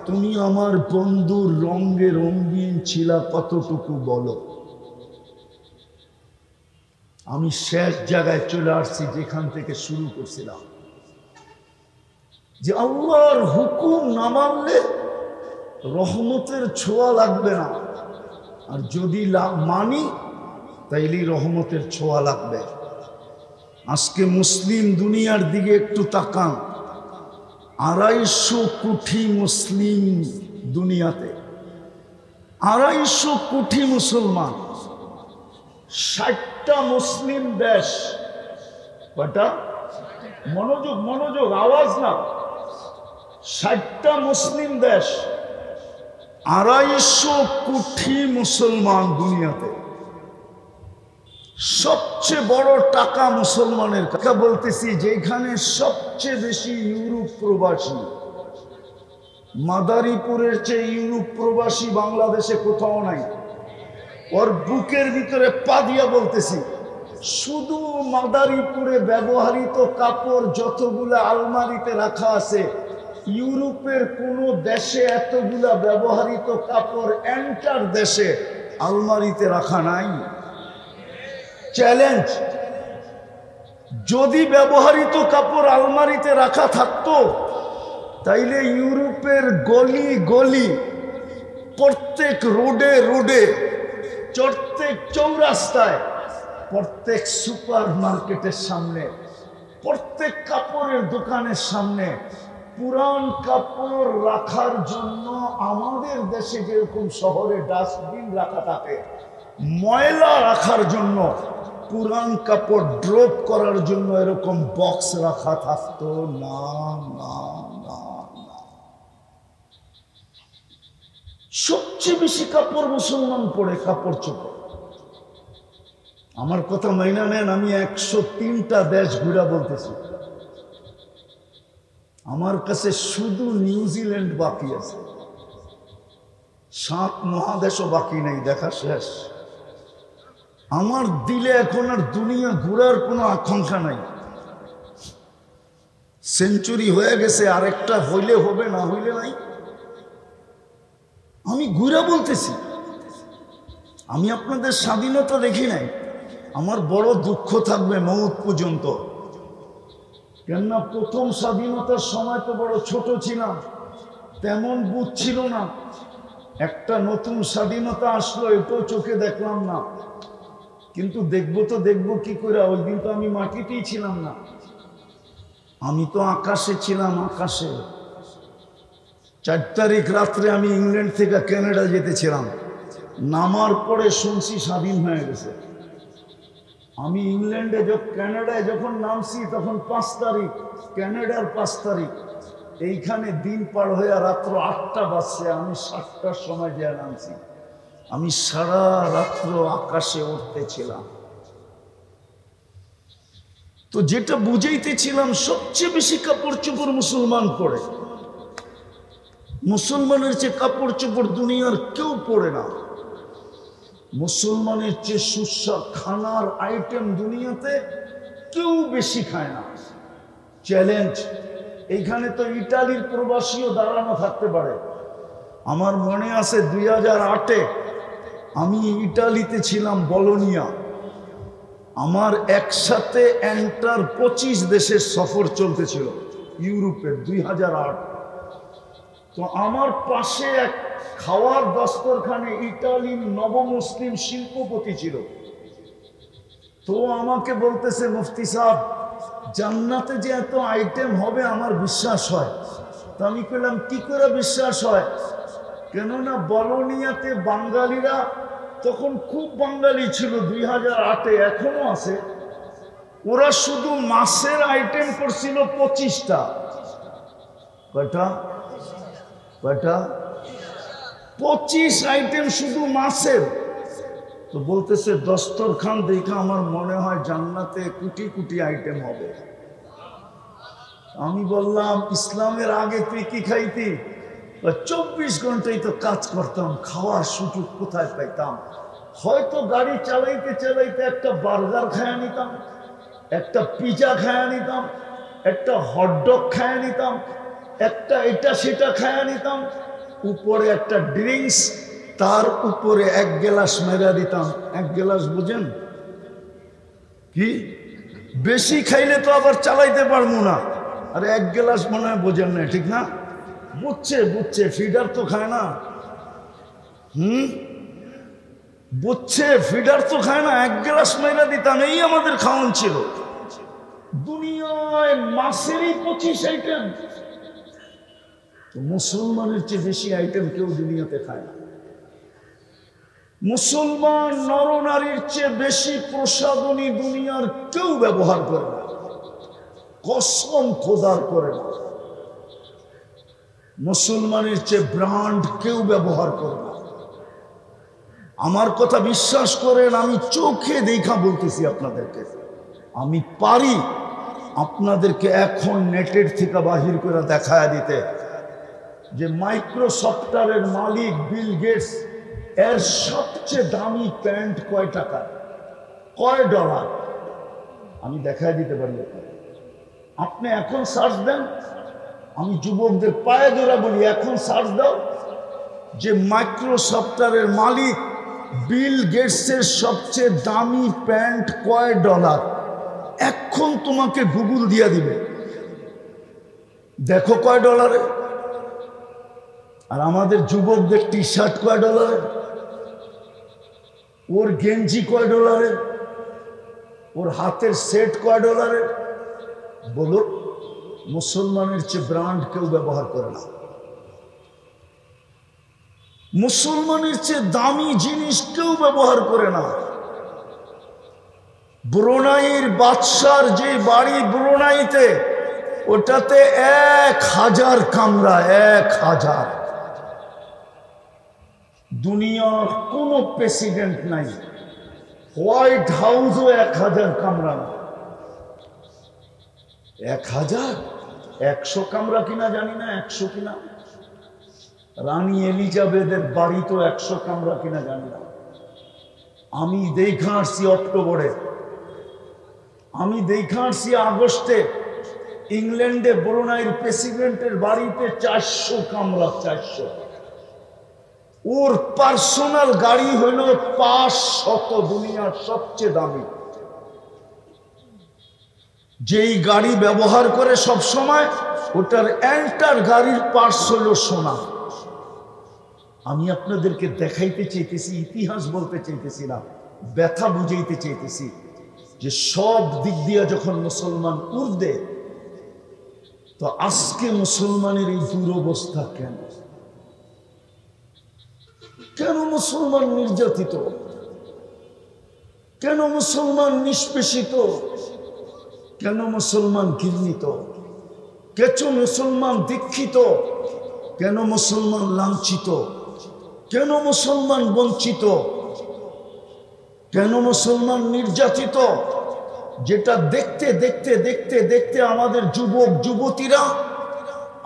তুমি আমার বন্ধুর রঙে রঙিন ছিলা কতটুকু বলো। আমি শেষ জায়গায় চলে আসছি যেখান থেকে শুরু করছিলাম, যে আল্লাহর হুকুম না মানলে রহমতের ছোঁয়া লাগবে না। আর যদি মানি তাইলেই রহমতের ছোঁয়া লাগবে। আজকে মুসলিম দুনিয়ার দিকে একটু তাকান, 250 কোটি মুসলিম দুনিয়াতে, 250 কোটি মুসলমান, 60টা মুসলিম দেশ। কয়টা? মনোযোগ মনোযোগ, আওয়াজ না। 60টা মুসলিম দেশ, 250 কোটি মুসলমান দুনিয়াতে। সবচেয়ে বড় টাকা মুসলমানের কথা বলতেছি, যেখানে সবচেয়ে বেশি ইউরোপ প্রবাসী। মাদারীপুরের চেয়ে ইউরোপ প্রবাসী বাংলাদেশে কোথাও নাই। ওর বুকের ভিতরে পা দিয়া বলতেছি, শুধু মাদারীপুরে ব্যবহৃত কাপড় যতগুলা আলমারিতে রাখা আছে, ইউরোপের কোন দেশে এতগুলা ব্যবহৃত কাপড় এন্টার দেশে আলমারিতে রাখা নাই। চ্যালেঞ্জ, যদি ব্যবহৃত কাপড় আলমারিতে রাখা থাকতো তাইলে ইউরোপের গলি গলি, প্রত্যেক রোডে রোডে, প্রত্যেক চৌরাস্তায়, প্রত্যেক সুপার মার্কেটের সামনে, প্রত্যেক কাপড়ের দোকানের সামনে পুরান কাপড় রাখার জন্য আমাদের দেশে যেরকম শহরে ডাস্টবিন রাখা থাকে, ময়লা রাখার জন্য, পুরান কাপড় ড্রপ করার জন্য এরকম বক্স রাখা থাকতো না। না না না, সবচেয়ে বেশি কাপড় মুসলমান পরে, কাপড় চোপড়। আমার কথা মাইনা নেন, আমি 103টা দেশ ঘুরা বলতেছি। আমার কাছে শুধু নিউজিল্যান্ড বাকি আছে, 7 মহাদেশও বাকি নেই, দেখা শেষ। আমার দিলে এখন আর দুনিয়া ঘোরার কোনো আকাঙ্ক্ষা নাই। সেঞ্চুরি হয়ে গেছে, আরেকটা হইলে হবে, না হইলে নাই। আমি ঘুরা বলতেছি, আমি আপনাদের স্বাধীনতা দেখি নাই। আমার বড় দুঃখ থাকবে মৌত পর্যন্ত, কেননা প্রথম স্বাধীনতার সময় তো বড় ছোট ছিলাম, তেমন বুঝ ছিল না। একটা নতুন স্বাধীনতা আসলো, এটাও চোখে দেখলাম না। কিন্তু দেখবো তো দেখবো কি করে, ওই দিন তো আমি মাটিতেই ছিলাম না, আমি তো আকাশে ছিলাম, আকাশে। 4 তারিখ রাত্রে আমি ইংল্যান্ড থেকে কানাডা যেতেছিলাম, নামার পরে শুনছি স্বাধীন হয়ে গেছে। আমি ইংল্যান্ডে কানাডায় যখন নামছি তখন 5 তারিখ, কানাডার 5 তারিখ। এইখানে দিন পার হয়ে রাত্র 8টা বাজছে, আমি 7টার সময় গিয়ে নামছি। আমি সারা রাত্র আকাশে উঠতেছিলাম। তো যেটা বুঝাইতেছিলাম, সবচেয়ে বেশি কাপড় চোপড় মুসলমান পরে। মুসলমানের চেয়ে কাপড় চোপড় দুনিয়ার কেউ পরে না। মুসলমানের চেয়ে সুস্বাদু খানার আইটেম দুনিয়াতে কেউ বেশি খায় না। চ্যালেঞ্জ, এইখানে তো ইটালির প্রবাসীও দাঁড়ানো থাকতে পারে। আমার মনে আছে 2008-এ আমি ইটালিতে ছিলাম, বলোনিয়া। আমার একসাথে এন্টার 25 দেশের সফর চলতেছিল ইউরোপের, 2008। তো আমার পাশে এক খাওয়ার দস্তরখানে ইটালির নবমুসলিম শিল্পপতি ছিল। তো আমাকে বলতেছে, মুফতি সাহেব, জান্নাতে যে এত আইটেম হবে আমার বিশ্বাস হয়। তো আমি বললাম, কি করে বিশ্বাস হয়? কেননা বলোনিয়াতে বাঙালিরা তখন খুব বাঙালি ছিল, 2008-এ, এখনো আছে। ওরা শুধু মাছের আইটেম করছিল 25টা। কয়টা? কয়টা? 25 আইটেম শুধু মাছের। তো বলতেছে, দস্তরখান দেখে আমার মনে হয় জান্নাতে কোটি কোটি আইটেম হবে। আমি বললাম, ইসলামের আগে তুই কি খাইতি? 24 ঘন্টাই তো কাজ করতাম, খাওয়ার সুযোগ কোথায় পাইতাম? হয়তো গাড়ি চালাইতে চালাইতে একটা বার্গার খায়া নিতাম, একটা পিজা খায়া নিতাম, একটা হটডগ খায়া নিতাম, একটা এটা সেটা খায়া নিতাম, উপরে একটা ড্রিঙ্কস, তার উপরে 1 গ্লাস মেরা দিতাম। 1 গ্লাস বুঝেন কি? বেশি খাইলে তো আবার চালাইতে পারবো না। আর 1 গ্লাস মনে হয় বোঝেন না, ঠিক না? বুঝছে বুঝছে, ফিডার তো খায় না। বুঝছে ফিডার তো খায় না, 1 গ্লাস মেরা দিতাম, এই আমাদের খাওয়ান ছিল। দুনিয়ায় মাছেরই 25 আইটেম, মুসলমানের চেয়ে বেশি আইটেম কেউ দুনিয়াতে খায় না। মুসলমান নরনারীর চেয়ে বেশি প্রসাধনী দুনিয়ার কেউ ব্যবহার করে না, কসম খোদার করে না। মুসলমানের চেয়ে ব্র্যান্ড কেউ ব্যবহার করে না। আমার কথা বিশ্বাস করেন, আমি চোখে দেখা বলতেছি আপনাদেরকে। আমি পারি আপনাদেরকে এখন নেটের থেকে বাহির করে দেখায় দিতে যে মাইক্রোসফটের মালিক বিল গেটস এর সবচেয়ে দামি প্যান্ট কয় টাকা, কয় ডলার, আমি দেখায় দিতে পারি। আপনি এখন সার্চ দেন, আমি যুবকদের পায়ে ধরে বলি, এখন সার্চ দাও যে মাইক্রোসফটের মালিক বিল গেটসের সবচেয়ে দামি প্যান্ট কয় ডলার, এখন তোমাকে গুগল দিয়ে দিবে, দেখো কয় ডলারে। আর আমাদের যুবকদের টি শার্ট কয় ডলারে, ওর গেঞ্জি কয় ডলারে, ওর হাতের সেট কয় ডলারে। বলো, মুসলমানের চেয়ে ব্র্যান্ড কেউ ব্যবহার করে না। মুসলমানের চেয়ে দামি জিনিস কেউ ব্যবহার করে না। ব্রুনাইয়ের বাদশার যে বাড়ি ব্রুনাইতে, ওটাতে 1000 কামরা, 1000। দুনিয়ার কোন প্রেসিডেন্ট নাই, হোয়াইট হাউসও 1000 কামরা না। 1000, 100 কামরা কিনা জানি না, 100 কিনা। রানী এলিজাবেথের বাড়ি তো 100 কামরা কিনা জানি না। আমি দেখা আসছি অক্টোবরে, আমি দেখা আসছি আগস্টে, ইংল্যান্ডে ব্রুনাইয়ের প্রেসিডেন্টের বাড়িতে 400 কামরা, 400। ওর পার্সোনাল গাড়ি হইল 500, দুনিয়ার সবচেয়ে দামি। যেই গাড়ি ব্যবহার করে সব সময়, ওটার এন্টার গাড়ির পার্স হইল সোনা। আমি আপনাদেরকে দেখাইতে চাইতেছি, ইতিহাস বলতে চাইতেছি না, ব্যথা বুঝাইতে চাইতেছি যে সব দিক দিয়ে যখন মুসলমান উর্দে, তো আজকে মুসলমানের এই দুরবস্থা কেন? কেন মুসলমান নির্যাতিত? কেন মুসলমান নিষ্পেষিত? কেন মুসলমান ঘৃণিত? কেন মুসলমান দীক্ষিত? কেন মুসলমান লাঞ্ছিত? কেন মুসলমান বঞ্চিত? কেন মুসলমান নির্যাতিত? যেটা দেখতে দেখতে দেখতে দেখতে আমাদের যুবক যুবতীরা,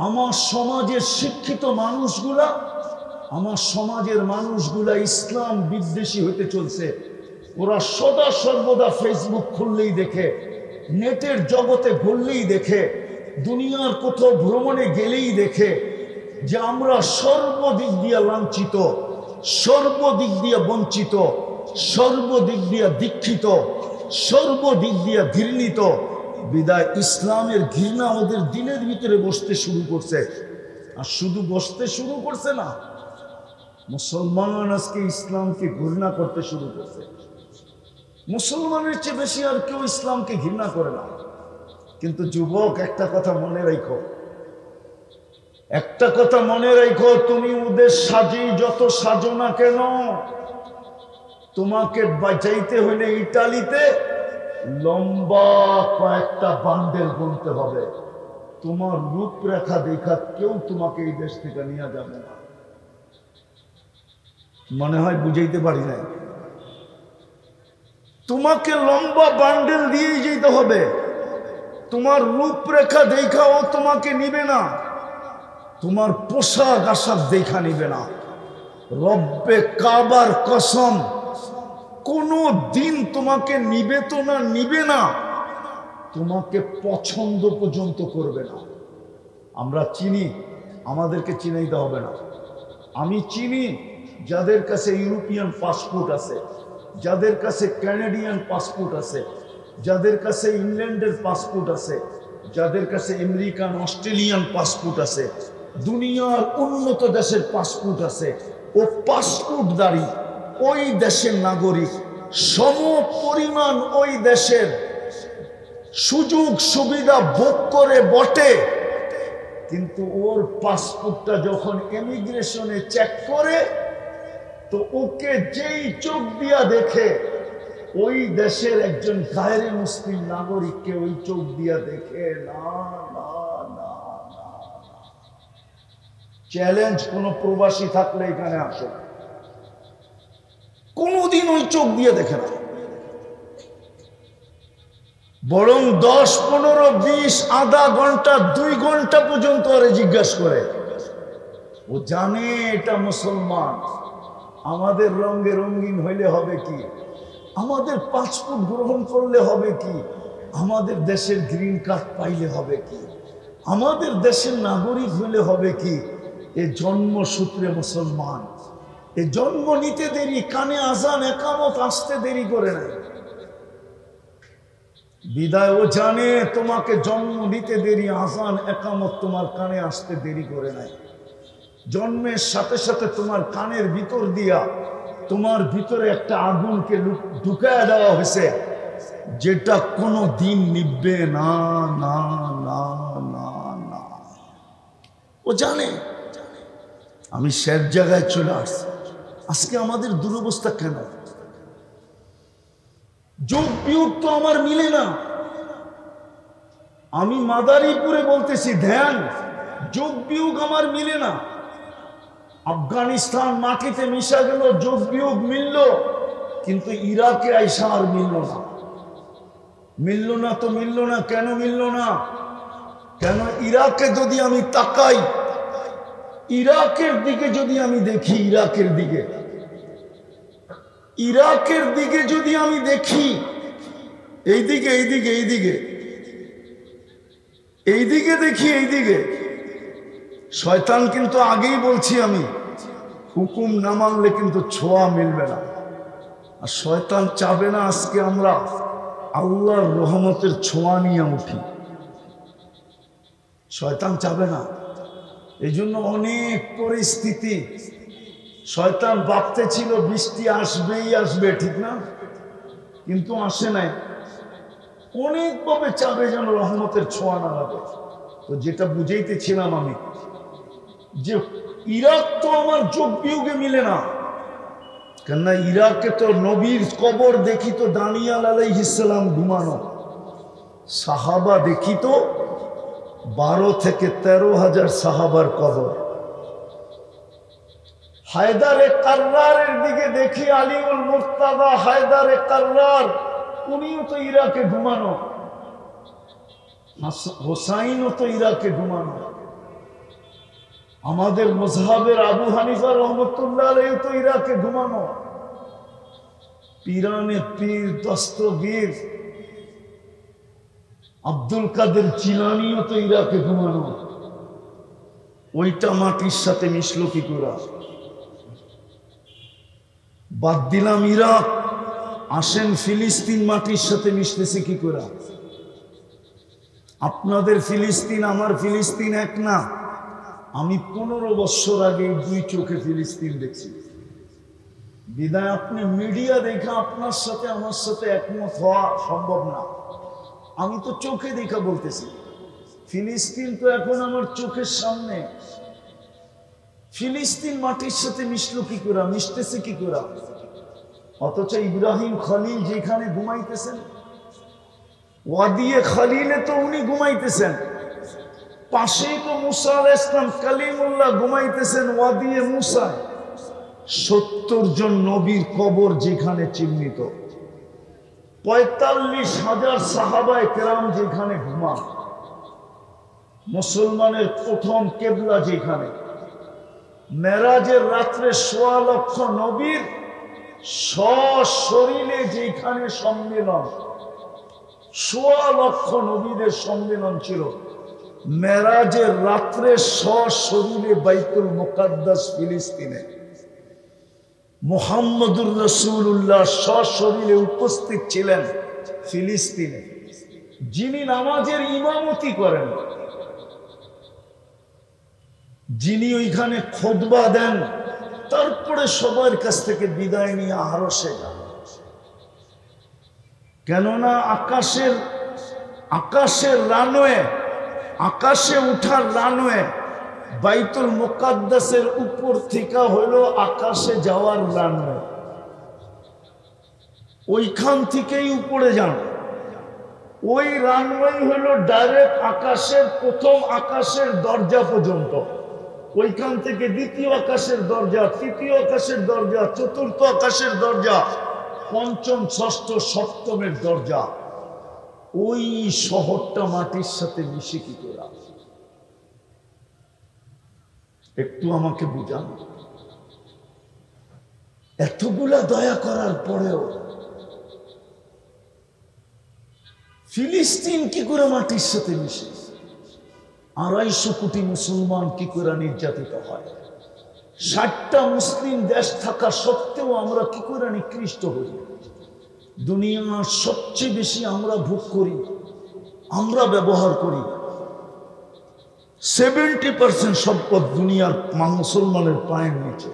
আমার সমাজের শিক্ষিত মানুষগুলা, আমার সমাজের মানুষগুলা ইসলাম বিদ্বেষী হতে চলছে। ওরা সদা সর্বদা ফেসবুক খুললেই দেখে, নেটের জগতে ঘুরলেই দেখে, দুনিয়ার কোথাও ভ্রমণে গেলেই দেখে যে আমরা সর্বদিক দিয়ে লাঞ্ছিত, সর্বদিক দিয়ে বঞ্চিত, সর্বদিক দিয়ে দীক্ষিত, সর্বদিক দিয়ে ঘৃণিত। বিদায় ইসলামের ঘৃণা ওদের দিলের ভিতরে বসতে শুরু করছে। আর শুধু বসতে শুরু করছে না, মুসলমান আজকে ইসলামকে ঘৃণা করতে শুরু করছে। মুসলমানের চেয়ে বেশি আর কেউ ইসলামকে ঘৃণা করে না। কিন্তু যুবক, একটা কথা মনে রাখো, একটা কথা মনে রাখো, তুমি ওদের সাজি যত সাজো না কেন, তোমাকে বাঁচাইতে হইলে ইটালিতে লম্বা কয়েকটা বান্ডেল গুনতে হবে। তোমার রূপরেখা দেখা কেউ তোমাকে এই দেশ থেকে নিয়ে যাবে না। মনে হয় বুঝাইতে পারি নাই। তোমাকে লম্বা বান্ডেল দিয়ে যেতে হবে। তোমার রূপরেখা দেখাও তোমাকে নিবে না, তোমার পোশাক আশাক দেখা নিবে না। রব্বে কাবার কসম, কোনো দিন তোমাকে নিবে তো না, নিবে না, তোমাকে পছন্দ পর্যন্ত করবে না। আমরা চিনি, আমাদেরকে চিনাইতে হবে না। আমি চিনি যাদের কাছে ইউরোপিয়ান পাসপোর্ট আছে, যাদের কাছে ক্যানাডিয়ান পাসপোর্ট আছে, যাদের কাছে ইংল্যান্ডের পাসপোর্ট আছে, যাদের কাছে আমেরিকান অস্ট্রেলিয়ান পাসপোর্ট আছে, দুনিয়ার উন্নত দেশের পাসপোর্ট আছে। ও পাসপোর্টদারি, ওই দেশের নাগরিক, সম পরিমাণ ওই দেশের সুযোগ সুবিধা ভোগ করে বটে, কিন্তু ওর পাসপোর্টটা যখন ইমিগ্রেশনে চেক করে তো ওকে যেই চোখ দিয়া দেখে, ওই দেশের একজন গায়রে মুসলিম নাগরিককে ওই চোখ দিয়া দেখে না। না না না, চ্যালেঞ্জ কোন প্রবাসী থাকলে এখানে আসো, কোনদিন ওই চোখ দিয়ে দেখে না, বরং 10, 15, 20, আধা ঘন্টা 2 ঘন্টা পর্যন্ত ওরে জিজ্ঞাসা করে। ও জানে এটা মুসলমান, আমাদের রঙে রঙিন হইলে হবে কি, আমাদের পাসপোর্ট গ্রহণ করলে হবে কি, আমাদের দেশের গ্রিন কার্ড পাইলে হবে কি, আমাদের দেশের নাগরিক হইলে হবে কি। এ জন্মসূত্রে মুসলমান, এ জন্ম নিতে দেরি, কানে আজান একামত আসতে দেরি করে নাই। বিদায় ও জানে তোমাকে জন্ম নিতে দেরি, আজান একামত তোমার কানে আসতে দেরি করে নাই। জন্মের সাথে সাথে তোমার কানের ভিতর দিয়া তোমার ভিতরে একটা আগুনকে ঢুকায় দেওয়া হয়েছে, যেটা কোনো দিন নিভবে না না না না না। ও জানে। আমি শেষ জায়গায় চলে আসছি। আজকে আমাদের দুরবস্থা কেন? যোগ বিয়োগ তো আমার মিলে না। আমি মাদারীপুরে বলতেছি, ধ্যান, যোগ বিয়োগ আমার মিলে না। আফগানিস্তান মাটিতে মিশা গেল, যোগ বিয়োগ মিলল, কিন্তু ইরাকে আইসা আর মিলল না। মিলল না তো মিলল না, কেন মিলল না? কেন? ইরাকে যদি আমি তাকাই, ইরাকের দিকে যদি আমি দেখি, ইরাকের দিকে যদি আমি দেখি, এইদিকে এইদিকে এইদিকে এইদিকে দেখি, এইদিকে শয়তান কিন্তু আগেই বলছি আমি, হুকুম না মানলে কিন্তু ছোঁয়া মিলবে না। আর শয়তান চাবে না আজকে আমরা আল্লাহর রহমতের ছোঁয়া নিয়ে উঠি। শয়তান চাবে না। এই জন্য অনেক পরিস্থিতি, শয়তান ভাবতে ছিল বৃষ্টি আসবেই আসবে, ঠিক না? কিন্তু আসে নাই। অনেকভাবে চাবে যেন রহমতের ছোঁয়া না লাগে। তো যেটা বুঝাইতেছিলাম আমি, যে ইরাক তো আমার যোগ বিয়োগে মিলে না। কেননা ইরাকে তো নবীর কবর দেখি তো দানিয়াল আলাইহিস সালাম ঘুমানো, সাহাবা দেখি তো 12 থেকে 13,000 সাহাবার কবর। হায়দারে কাররারের দিকে দেখি, আলিউল মুর্তাদা হায়দারে কাররার, উনিও তো ইরাকে ঘুমানো, হোসাইনও তো ইরাকে ঘুমানো। আমাদের মজহাবের আবু হানিফা রহমতুল্লাহ আলাইহি তো ইরাকে ঘুমানো। পীরানে পীর দস্তগীর আব্দুল কাদের জিলানীও তো ইরাকে ঘুমানো। ওইটা মাটির সাথে মিশলো কি করে? বাদ দিলাম ইরাক, আসেন ফিলিস্তিন মাটির সাথে মিশতেছে কি করে? আপনাদের ফিলিস্তিন আমার ফিলিস্তিন এক না। আমি 15 বছর আগে 2 চোখে ফিলিস্তিন দেখছি। বিদায় আপনি মিডিয়া দেখা আপনার সাথে আমার সাথে একমত হওয়া সম্ভব না। আমি তো চোখে দেখা বলতেছি। ফিলিস্তিন তো এখন আমার চোখের সামনে। ফিলিস্তিন মাটির সাথে মিশলো কি করে, মিশতেছে কি করে? অথচ ইব্রাহিম খলিল যেখানে ঘুমাইতেছেন, ওয়াদিয়ে খলিলে তো উনি ঘুমাইতেছেন, পাশেই তো মুসা আলাইহিস সালাম কালিমুল্লাহ ঘুমাইতেছেন ওয়াদিয়ে মুসা। 70 জন নবীর কবর যেখানে চিহ্নিত, 45,000 সাহাবায়ে কেরাম যেখানে ঘুমান, মুসলমানের প্রথম কেবলা যেখানে, মেরাজের রাত্রে 1.25 লক্ষ নবীর সশরীরে যেখানে সম্মেলন, 1.25 লক্ষ নবীদের সম্মেলন ছিল। মেরাজের রাত্রে সশরীরে বাইতুল মুকাদ্দাস ফিলিস্তিনে মুহাম্মদুর রাসূলুল্লাহ সশরীরে উপস্থিত ছিলেন ফিলিস্তিনে। যিনি নামাজের ইমামতি করেন, যিনি ওইখানে খুতবা দেন, তারপরে সবার কাছ থেকে বিদায় নিয়ে আরশে যাব। কেননা আকাশের রানওয়ে, আকাশে উঠার রানওয়ে বাইতুল মুকাদ্দাসের উপর থেকে হলো আকাশে যাওয়ার রানওয়ে। ওইখান থেকেই উপরে যান। ওই রানওয়ে হলো ডাইরেক্ট আকাশের প্রথম আকাশের দরজা পর্যন্ত। ওইখান থেকে দ্বিতীয় আকাশের দরজা, তৃতীয় আকাশের দরজা, চতুর্থ আকাশের দরজা, পঞ্চম, ষষ্ঠ, সপ্তমের দরজা। ওই শহরটা মাটির সাথে মিশে কি করে? একটু আমাকে বুঝান। এতগুলা দয়া করার পরেও ফিলিস্তিন কি করে মাটির সাথে মিশে? 250 কোটি মুসলমান কি করে নির্যাতিত হয়? 60টা মুসলিম দেশ থাকা সত্ত্বেও আমরা কি করে নিকৃষ্ট হই? দুনিয়ার সবচেয়ে বেশি আমরা ভোগ করি, আমরা ব্যবহার করি। 70% সম্পদ দুনিয়ার মুসলমানের পায়ের নিচে।